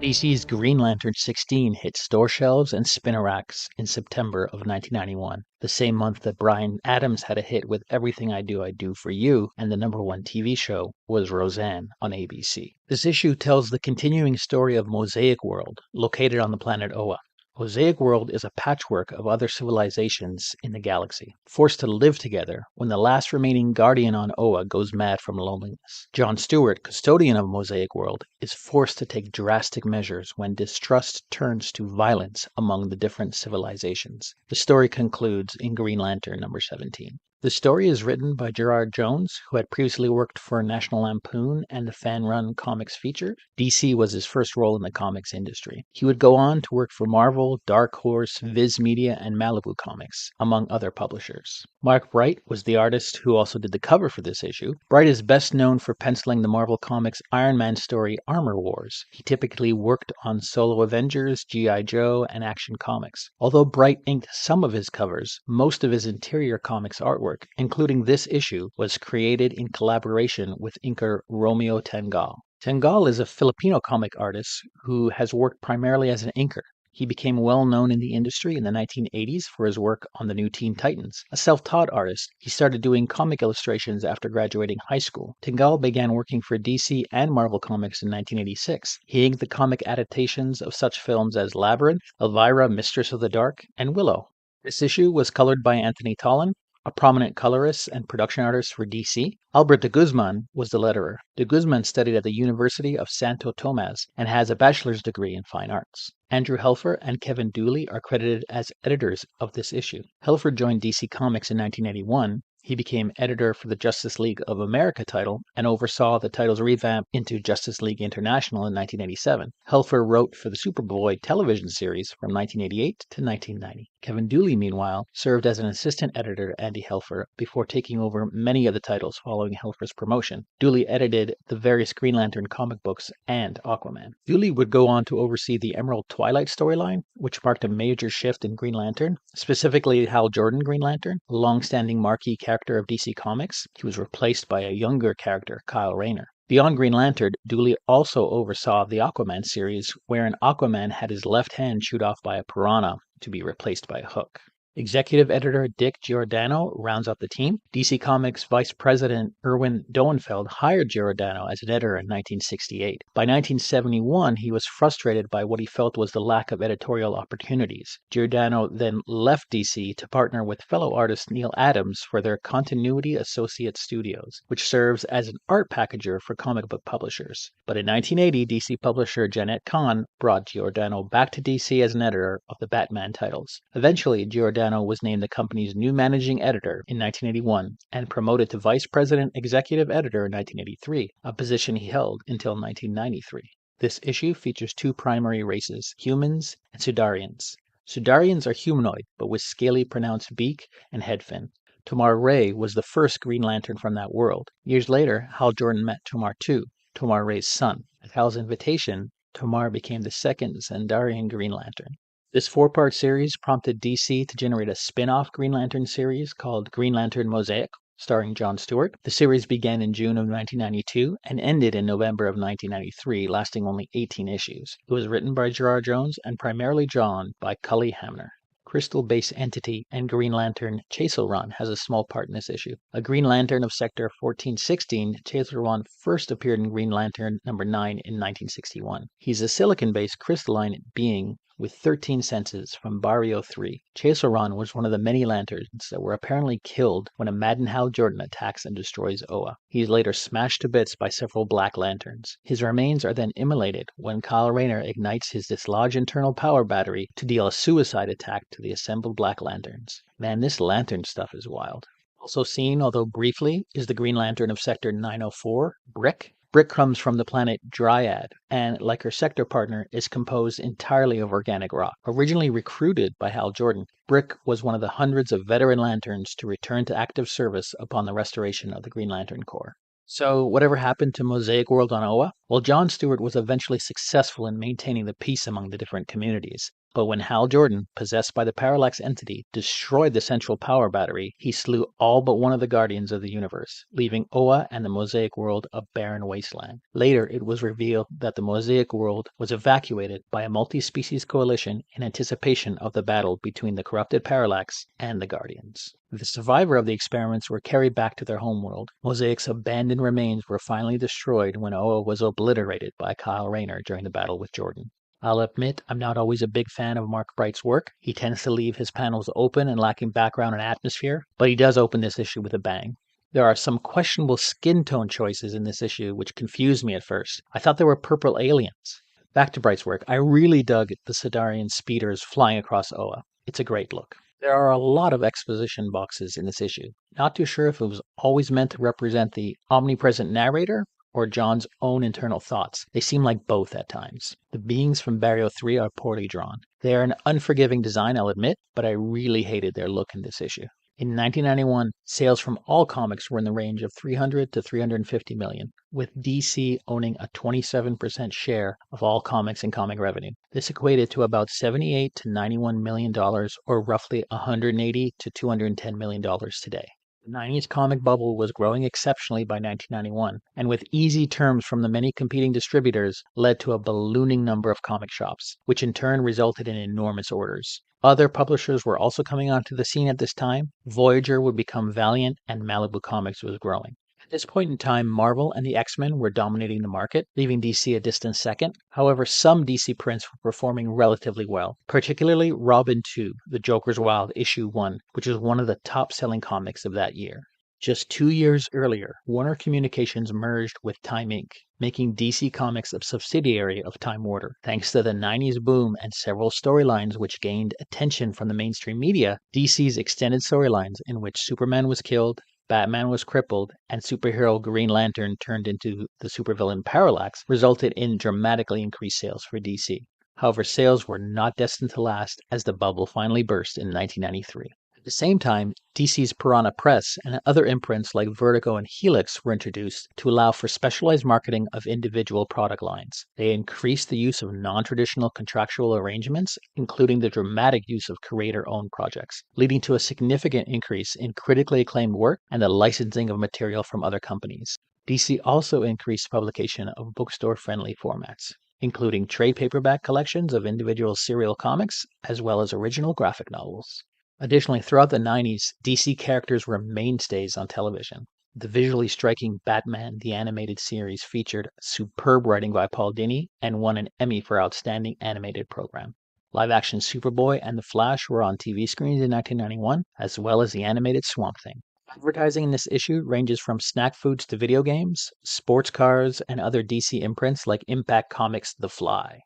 DC's Green Lantern 16 hit store shelves and spinner racks in September of 1991, the same month that Bryan Adams had a hit with Everything I Do for You, and the #1 TV show was Roseanne on ABC. This issue tells the continuing story of Mosaic World, located on the planet Oa. Mosaic World is a patchwork of other civilizations in the galaxy, forced to live together when the last remaining guardian on Oa goes mad from loneliness. John Stewart, custodian of Mosaic World, is forced to take drastic measures when distrust turns to violence among the different civilizations. The story concludes in Green Lantern number 17. The story is written by Gerard Jones, who had previously worked for National Lampoon and the fan-run Comics Feature. DC was his first role in the comics industry. He would go on to work for Marvel, Dark Horse, Viz Media, and Malibu Comics, among other publishers. Mark Bright was the artist who also did the cover for this issue. Bright is best known for penciling the Marvel Comics Iron Man story Armor Wars. He typically worked on Solo Avengers, G.I. Joe, and Action Comics. Although Bright inked some of his covers, most of his interior comics artwork, including this issue, was created in collaboration with inker Romeo Tanghal. Tanghal is a Filipino comic artist who has worked primarily as an inker. He became well known in the industry in the 1980s for his work on the new Teen Titans. A self-taught artist, he started doing comic illustrations after graduating high school. Tanghal began working for DC and Marvel Comics in 1986. He inked the comic adaptations of such films as Labyrinth, Elvira, Mistress of the Dark, and Willow. This issue was colored by Anthony Tollin, a prominent colorist and production artist for DC. Albert de Guzman was the letterer. De Guzman studied at the University of Santo Tomas and has a bachelor's degree in fine arts. Andrew Helfer and Kevin Dooley are credited as editors of this issue. Helfer joined DC Comics in 1981. He became editor for the Justice League of America title and oversaw the title's revamp into Justice League International in 1987. Helfer wrote for the Superboy television series from 1988 to 1990. Kevin Dooley, meanwhile, served as an assistant editor to Andy Helfer before taking over many of the titles following Helfer's promotion. Dooley edited the various Green Lantern comic books and Aquaman. Dooley would go on to oversee the Emerald Twilight storyline, which marked a major shift in Green Lantern, specifically Hal Jordan Green Lantern, a long-standing marquee character of DC Comics. He was replaced by a younger character, Kyle Rayner. Beyond Green Lantern, Dooley also oversaw the Aquaman series, wherein Aquaman had his left hand chewed off by a piranha to be replaced by a hook. Executive editor Dick Giordano rounds out the team. DC Comics Vice President Irwin Doenfeld hired Giordano as an editor in 1968. By 1971, he was frustrated by what he felt was the lack of editorial opportunities. Giordano then left DC to partner with fellow artist Neil Adams for their Continuity Associate Studios, which serves as an art packager for comic book publishers. But in 1980, DC publisher Jeanette Kahn brought Giordano back to DC as an editor of the Batman titles. Eventually, Giordano was named the company's new managing editor in 1981 and promoted to vice president executive editor in 1983, a position he held until 1993. This issue features two primary races, humans and Xudarians. Xudarians are humanoid, but with scaly pronounced beak and head fin. Tomar Ray was the first Green Lantern from that world. Years later, Hal Jordan met Tomar too, Tomar Ray's son. At Hal's invitation, Tomar became the second Xudarian Green Lantern. This 4-part series prompted DC to generate a spin-off Green Lantern series called Green Lantern Mosaic, starring John Stewart. The series began in June of 1992 and ended in November of 1993, lasting only 18 issues. It was written by Gerard Jones and primarily drawn by Cully Hamner. Crystal-based entity and Green Lantern Chaselron has a small part in this issue. A Green Lantern of Sector 1416, Chaselron first appeared in Green Lantern number 9 in 1961. He's a silicon-based crystalline being with 13 senses from Barrio 3. Chaselron was one of the many lanterns that were apparently killed when a maddened Hal Jordan attacks and destroys Oa. He is later smashed to bits by several Black Lanterns. His remains are then immolated when Kyle Rayner ignites his dislodged internal power battery to deal a suicide attack to the assembled Black Lanterns. Man, this lantern stuff is wild. Also seen, although briefly, is the Green Lantern of Sector 904, Brick. Brick comes from the planet Dryad, and like her sector partner, is composed entirely of organic rock. Originally recruited by Hal Jordan, Brick was one of the hundreds of veteran lanterns to return to active service upon the restoration of the Green Lantern Corps. So, whatever happened to Mosaic World on Oa? Well, John Stewart was eventually successful in maintaining the peace among the different communities. But when Hal Jordan, possessed by the Parallax entity, destroyed the central power battery, he slew all but one of the Guardians of the Universe, leaving Oa and the Mosaic World a barren wasteland. Later, it was revealed that the Mosaic World was evacuated by a multi-species coalition in anticipation of the battle between the corrupted Parallax and the Guardians. The survivors of the experiments were carried back to their homeworld. Mosaic's abandoned remains were finally destroyed when Oa was obliterated by Kyle Rayner during the battle with Jordan. I'll admit I'm not always a big fan of Mark Bright's work. He tends to leave his panels open and lacking background and atmosphere, but he does open this issue with a bang. There are some questionable skin tone choices in this issue which confused me at first. I thought they were purple aliens. Back to Bright's work, I really dug the Xudarian speeders flying across Oa. It's a great look. There are a lot of exposition boxes in this issue. Not too sure if it was always meant to represent the omnipresent narrator or John's own internal thoughts. They seem like both at times. The beings from Barrio 3 are poorly drawn. They are an unforgiving design, I'll admit, but I really hated their look in this issue. In 1991, sales from all comics were in the range of 300 to 350 million, with DC owning a 27% share of all comics and comic revenue. This equated to about $78 to $91 million, or roughly $180 to $210 million today. The 90s comic bubble was growing exceptionally by 1991, and with easy terms from the many competing distributors led to a ballooning number of comic shops, which in turn resulted in enormous orders. Other publishers were also coming onto the scene at this time. Voyager would become Valiant, and Malibu Comics was growing. At this point in time, Marvel and the X-Men were dominating the market, leaving DC a distant second. However, some DC prints were performing relatively well, particularly Robin 2, The Joker's Wild Issue 1, which was one of the top-selling comics of that year. Just 2 years earlier, Warner Communications merged with Time Inc., making DC Comics a subsidiary of Time Warner. Thanks to the 90s boom and several storylines which gained attention from the mainstream media, DC's extended storylines in which Superman was killed, Batman was crippled, and superhero Green Lantern turned into the supervillain Parallax resulted in dramatically increased sales for DC. However, sales were not destined to last as the bubble finally burst in 1993. At the same time, DC's Piranha Press and other imprints like Vertigo and Helix were introduced to allow for specialized marketing of individual product lines. They increased the use of non-traditional contractual arrangements, including the dramatic use of creator-owned projects, leading to a significant increase in critically acclaimed work and the licensing of material from other companies. DC also increased publication of bookstore-friendly formats, including trade paperback collections of individual serial comics, as well as original graphic novels. Additionally, throughout the 90s, DC characters were mainstays on television. The visually striking Batman the Animated Series featured superb writing by Paul Dini and won an Emmy for Outstanding Animated Program. Live-action Superboy and The Flash were on TV screens in 1991, as well as the animated Swamp Thing. Advertising in this issue ranges from snack foods to video games, sports cars, and other DC imprints like Impact Comics' The Fly.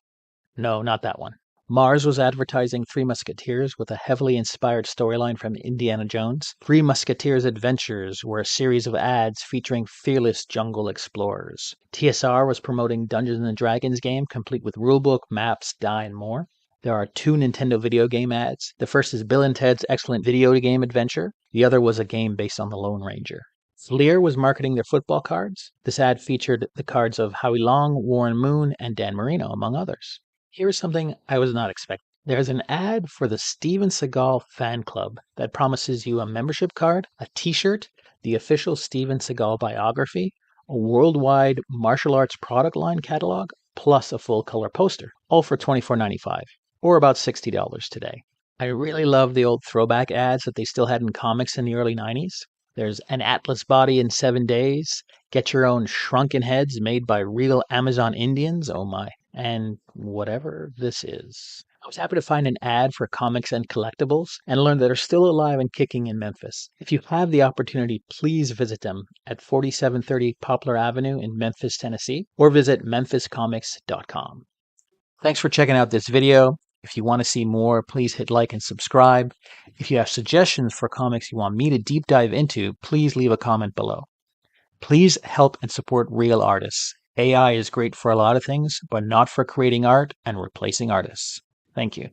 No, not that one. Mars was advertising Three Musketeers with a heavily inspired storyline from Indiana Jones. Three Musketeers Adventures were a series of ads featuring fearless jungle explorers. TSR was promoting Dungeons & Dragons game complete with rulebook, maps, die, and more. There are 2 Nintendo video game ads. The first is Bill and Ted's Excellent Video Game Adventure. The other was a game based on the Lone Ranger. Fleer was marketing their football cards. This ad featured the cards of Howie Long, Warren Moon, and Dan Marino, among others. Here's something I was not expecting. There's an ad for the Steven Seagal fan club that promises you a membership card, a t-shirt, the official Steven Seagal biography, a worldwide martial arts product line catalog, plus a full color poster, all for $24.95, or about $60 today. I really love the old throwback ads that they still had in comics in the early 90s. There's an Atlas body in 7 days, get your own shrunken heads made by real Amazon Indians, oh my, and whatever this is. I was happy to find an ad for comics and collectibles and learn that they're still alive and kicking in Memphis. If you have the opportunity, please visit them at 4730 Poplar Avenue in Memphis, Tennessee, or visit memphiscomics.com. Thanks for checking out this video. If you want to see more, please hit like and subscribe. If you have suggestions for comics you want me to deep dive into, please leave a comment below. Please help and support real artists. AI is great for a lot of things, but not for creating art and replacing artists. Thank you.